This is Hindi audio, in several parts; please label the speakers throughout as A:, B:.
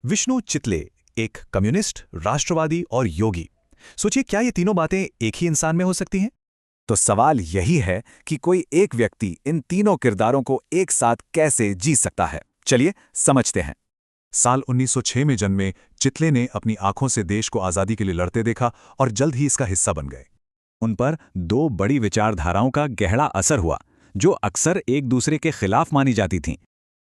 A: विष्णु चितले, एक कम्युनिस्ट, राष्ट्रवादी और योगी। सोचिए, क्या ये तीनों बातें एक ही इंसान में हो सकती हैं?
B: तो सवाल यही है कि कोई एक व्यक्ति इन तीनों किरदारों को एक साथ कैसे जी सकता है। चलिए समझते हैं।
C: साल 1906 में जन्मे चितले ने अपनी आंखों से देश को आज़ादी के लिए लड़ते देखा और जल्द ही इसका हिस्सा बन गए।
B: उन पर दो बड़ी विचारधाराओं का गहरा असर हुआ, जो अक्सर एक दूसरे के खिलाफ मानी जाती थीं।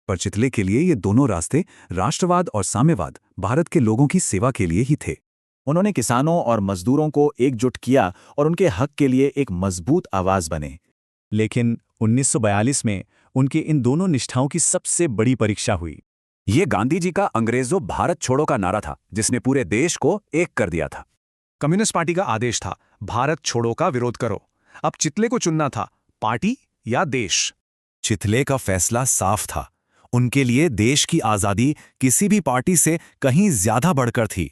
C: पर चितले के लिए ये दोनों रास्ते, राष्ट्रवाद और साम्यवाद, भारत के लोगों की सेवा के लिए ही थे।
B: उन्होंने किसानों और मजदूरों को एकजुट किया और उनके हक के लिए एक मजबूत आवाज बने।
C: लेकिन 1942 में उनके इन दोनों निष्ठाओं की सबसे बड़ी परीक्षा हुई।
B: ये गांधी जी का अंग्रेजों भारत छोड़ो का नारा था, जिसने पूरे देश को एक कर दिया था।
A: कम्युनिस्ट पार्टी का आदेश था, भारत छोड़ो का विरोध करो। अब चितले को चुनना था, पार्टी या देश।
C: चितले का फैसला साफ था। उनके लिए देश की आज़ादी किसी भी पार्टी से कहीं ज्यादा बढ़कर थी।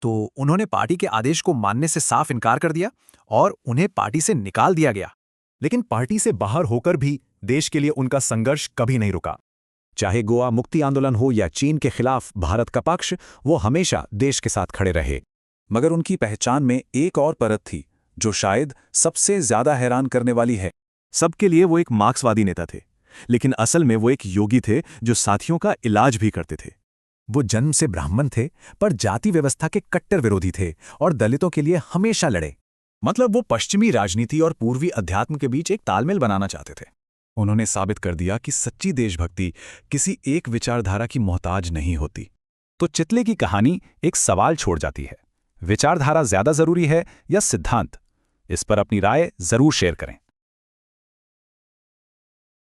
A: तो उन्होंने पार्टी के आदेश को मानने से साफ इनकार कर दिया और उन्हें पार्टी से निकाल दिया गया।
C: लेकिन पार्टी से बाहर होकर भी देश के लिए उनका संघर्ष कभी नहीं रुका। चाहे गोवा मुक्ति आंदोलन हो या चीन के खिलाफ भारत का पक्ष, वो हमेशा देश के साथ खड़े रहे। मगर उनकी पहचान में एक और परत थी, जो शायद सबसे ज्यादा हैरान करने वाली है। सबके लिए वो एक मार्क्सवादी नेता थे, लेकिन असल में वो एक योगी थे जो साथियों का इलाज भी करते थे। वो जन्म से ब्राह्मण थे, पर जाति व्यवस्था के कट्टर विरोधी थे और दलितों के लिए हमेशा लड़े।
A: मतलब वो पश्चिमी राजनीति और पूर्वी अध्यात्म के बीच एक तालमेल बनाना चाहते थे।
C: उन्होंने साबित कर दिया कि सच्ची देशभक्ति किसी एक विचारधारा की मोहताज नहीं होती।
B: तो चितले की कहानी एक सवाल छोड़ जाती है, विचारधारा ज्यादा जरूरी है या सिद्धांत? इस पर अपनी राय जरूर शेयर करें।